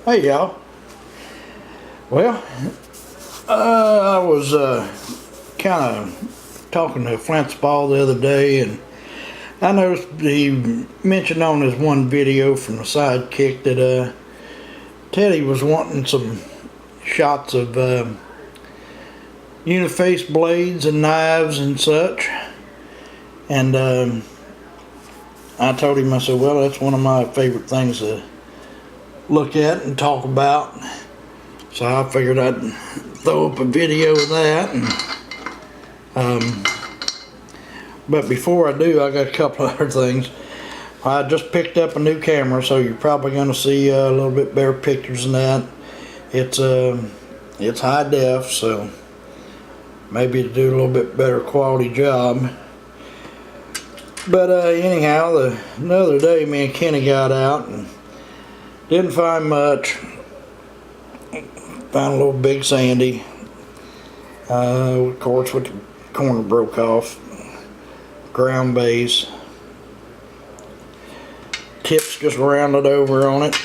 Hey y'all. Well, I was kind of talking to Flint's Ball the other day, and I noticed he mentioned on his one video from the Sidekick that Teddy was wanting some shots of uniface blades and knives and such, and I told him, I said, well, that's one of my favorite things to look at and talk about. So I figured I'd throw up a video of that. And, but before I do, I got a couple other things. I just picked up a new camera, so you're probably going to see a little bit better pictures than that. It's high def, so maybe to do a little bit better quality job. But anyhow, the other day, me and Kenny got out and didn't find much. Found a little Big Sandy. Of course, with the corner broke off. Ground base. Tips just rounded over on it.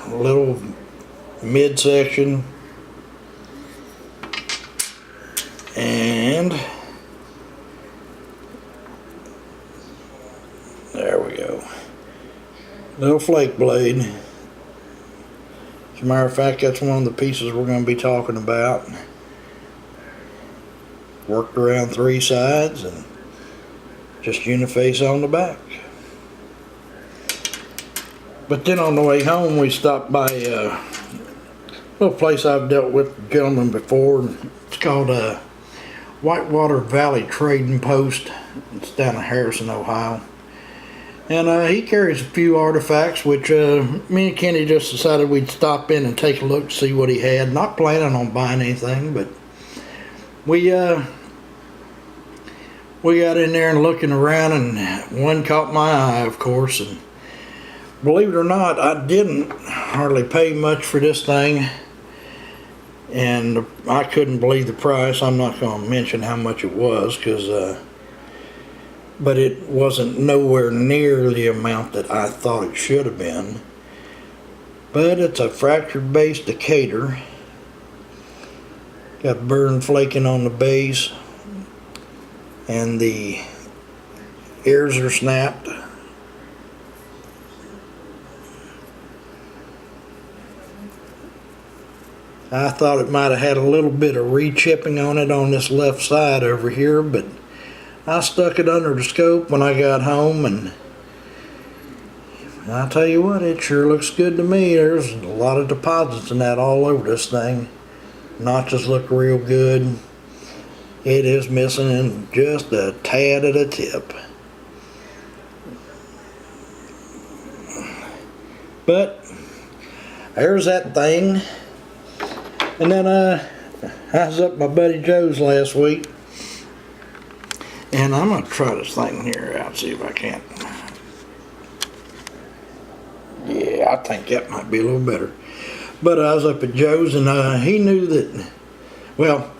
A little midsection. And there we go. Little flake blade. As a matter of fact, that's one of the pieces we're going to be talking about. Worked around 3 sides and just uniface on the back. But then on the way home, we stopped by a little place I've dealt with gentlemen before. It's called Whitewater Valley Trading Post. It's down in Harrison, Ohio. And he carries a few artifacts, which me and Kenny just decided we'd stop in and take a look to see what he had. Not planning on buying anything, but we got in there and looking around, and one caught my eye, of course. And believe it or not, I didn't hardly pay much for this thing, and I couldn't believe the price. I'm not going to mention how much it was, because but it wasn't nowhere near the amount that I thought it should have been. But it's a fractured base Decatur. Got burn flaking on the base, and the ears are snapped. I thought it might have had a little bit of re-chipping on it on this left side over here, but I stuck it under the scope when I got home, and I'll tell you what, it sure looks good to me. There's a lot of deposits in that all over this thing. Notches look real good. It is missing just a tad at a tip. But there's that thing. And then I was up at my buddy Joe's last week. And I'm going to try this thing here out, see if I can't. Yeah, I think that might be a little better. But I was up at Joe's, and he knew that, well,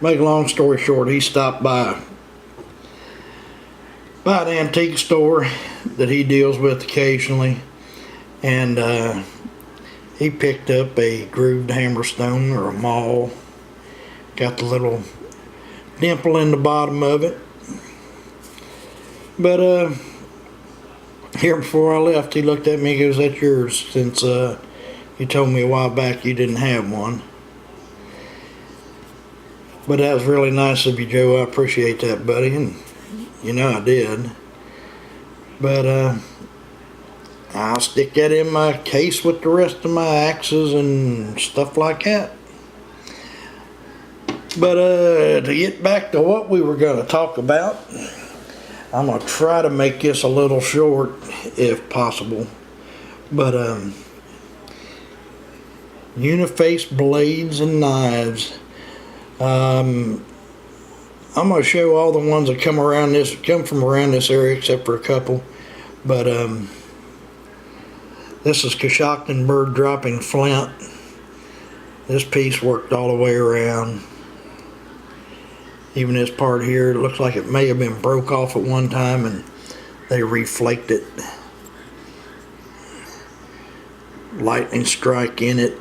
make a long story short, he stopped by an antique store that he deals with occasionally. And he picked up a grooved hammerstone or a maul. Got the little dimple in the bottom of it. But here before I left, he looked at me and goes, "That's yours, since you told me a while back you didn't have one." But that was really nice of you, Joe. I appreciate that, buddy, and you know I did. But I'll stick that in my case with the rest of my axes and stuff like that. But to get back to what we were going to talk about, I'm going to try to make this a little short if possible. But uniface blades and knives. I'm going to show all the ones that come from around this area, except for a couple. But this is Coshocton bird dropping flint. This piece worked all the way around. Even this part here, it looks like it may have been broke off at one time and they reflaked it. lightning strike in it.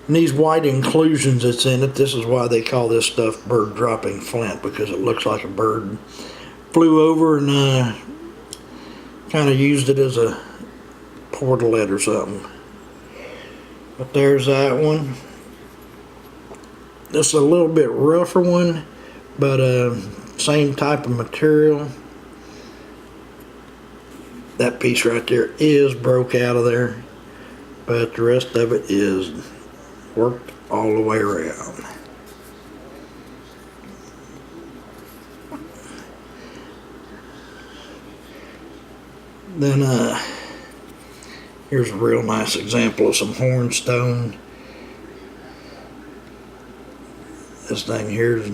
And these white inclusions that's in it, this is why they call this stuff bird dropping flint, because it looks like a bird flew over and kind of used it as a portalet or something. But there's that one. This is a little bit rougher one, but same type of material. That piece right there is broke out of there, but the rest of it is worked all the way around. Then here's a real nice example of some hornstone. This thing here is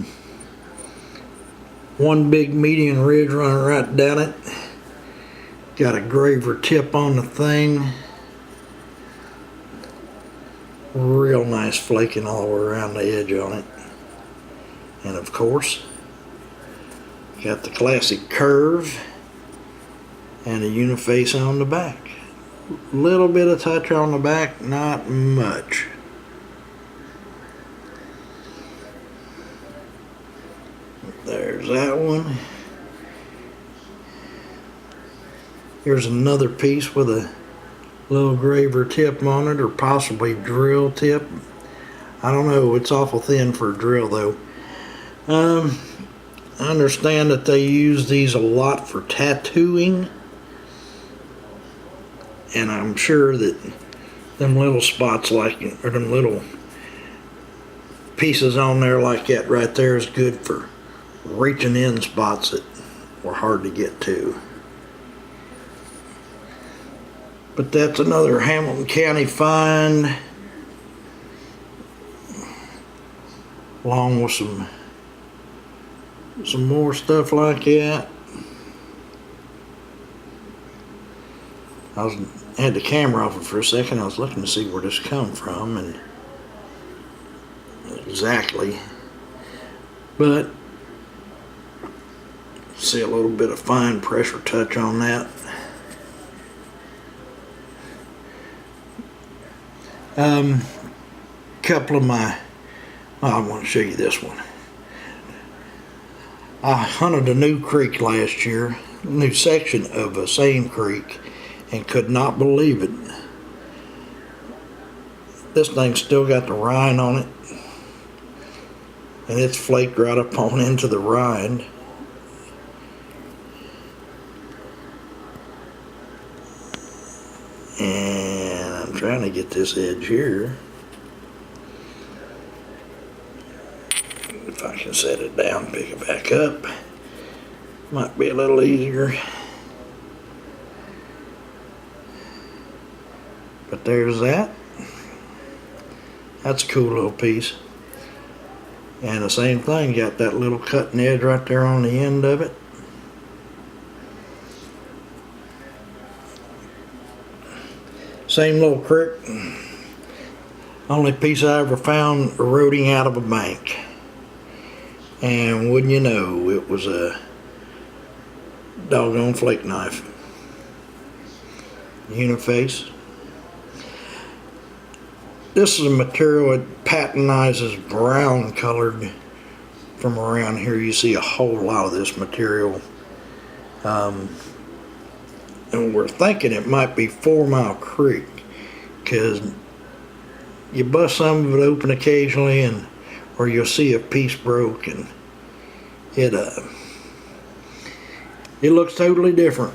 one big median ridge running right down it. Got a graver tip on the thing. Real nice flaking all the way around the edge on it. And of course, got the classic curve and a uniface on the back. Little bit of touch on the back, not much. There's that one. Here's another piece with a little graver tip on it, or possibly drill tip. I don't know, it's awful thin for a drill though. I understand that they use these a lot for tattooing, and I'm sure that them little spots like, or them little pieces on there like that right there is good for reaching in spots that were hard to get to. But that's another Hamilton County find, along with some more stuff like that. I had the camera off for a second. I was looking to see where this come from and exactly, but see a little bit of fine pressure touch on that. Couple of my, I want to show you this one. I hunted a new creek last year, a new section of a same creek, and could not believe it. This thing still got the rind on it, and it's flaked right up on into the rind. And I'm trying to get this edge here. If I can set it down, pick it back up, might be a little easier. But there's that. That's a cool little piece. And the same thing, got that little cutting edge right there on the end of it. Same little creek. Only piece I ever found eroding out of a bank. And wouldn't you know, it was a doggone flake knife. Uniface. This is a material that patentizes brown colored. From around here you see a whole lot of this material. And we're thinking it might be 4 Mile Creek, because you bust some of it open occasionally, and or you'll see a piece broke, and it looks totally different.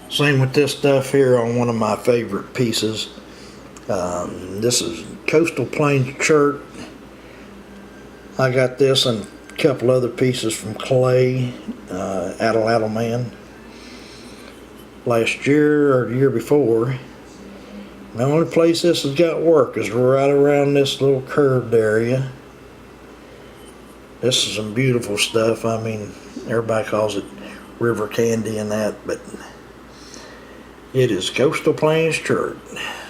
Same with this stuff here on one of my favorite pieces. This is Coastal Plains Chert. I got this and a couple other pieces from Clay, Attle Man, last year or the year before. The only place this has got work is right around this little curved area. This is some beautiful stuff. I mean, everybody calls it river candy and that, but it is Coastal Plains Chert.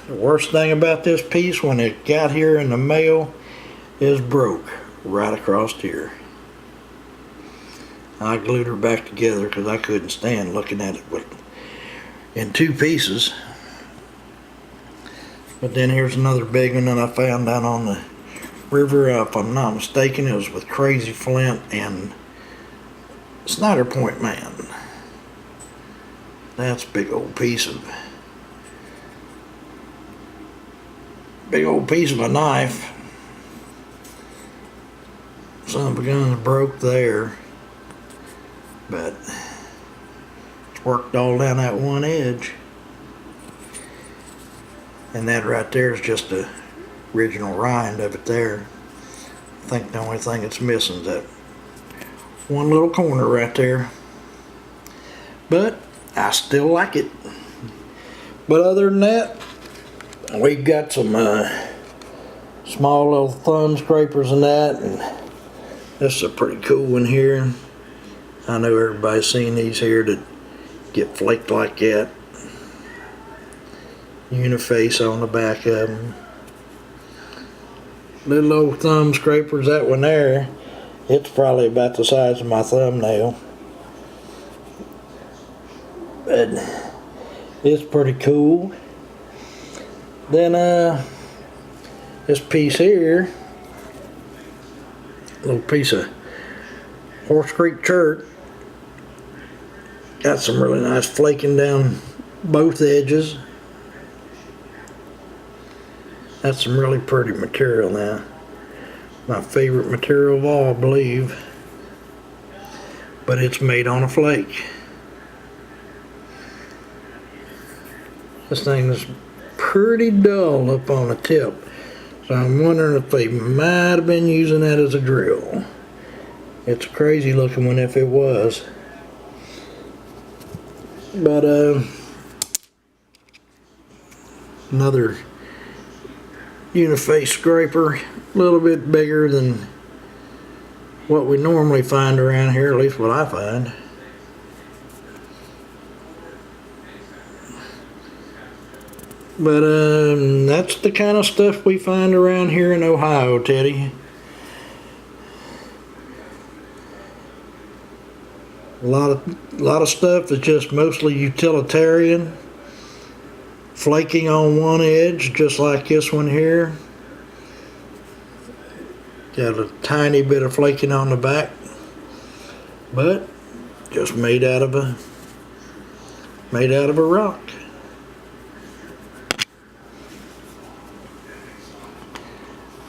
The worst thing about this piece, when it got here in the mail, is broke right across here. I glued her back together because I couldn't stand looking at it in 2 pieces. But then here's another big one that I found down on the river. If I'm not mistaken, it was with Crazy Flint and Snyder Point Man. That's a big old piece of a knife. Son of a gun broke there, but it's worked all down that one edge. And that right there is just the original rind of it there. I think the only thing it's missing is that one little corner right there. But I still like it. But other than that, we've got some small little thumb scrapers and that, and this is a pretty cool one here. I know everybody's seen these here that get flaked like that. Uniface on the back of them. Little old thumb scrapers, that one there, it's probably about the size of my thumbnail. But it's pretty cool. Then this piece here, little piece of Horse Creek Chert, got some really nice flaking down both edges. That's some really pretty material now. My favorite material of all, I believe. But it's made on a flake. This thing is pretty dull up on the tip. So I'm wondering if they might have been using that as a drill. It's a crazy looking one if it was. But another uniface scraper, a little bit bigger than what we normally find around here, at least what I find. But that's the kind of stuff we find around here in Ohio, Teddy. A lot of stuff that's just mostly utilitarian. Flaking on one edge, just like this one here. Got a tiny bit of flaking on the back, but just made out of a rock.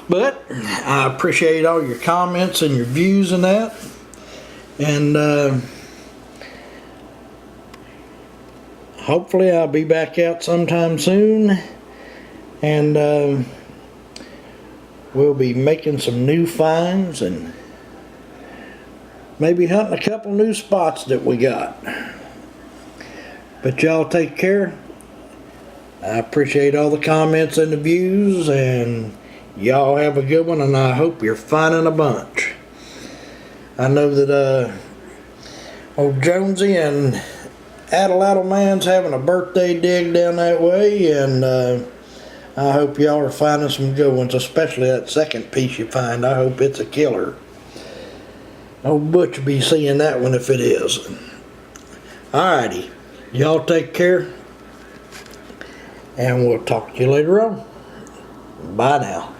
But I appreciate all your comments and your views and that, and hopefully I'll be back out sometime soon, and we'll be making some new finds and maybe hunting a couple new spots that we got. But y'all take care. I appreciate all the comments and the views, and y'all have a good one, and I hope you're finding a bunch. I know that old Jonesy and Adelattle Man's having a birthday dig down that way, and I hope y'all are finding some good ones, especially that second piece you find. I hope it's a killer. Old Butch will be seeing that one if it is. Alrighty, y'all take care, and we'll talk to you later on. Bye now.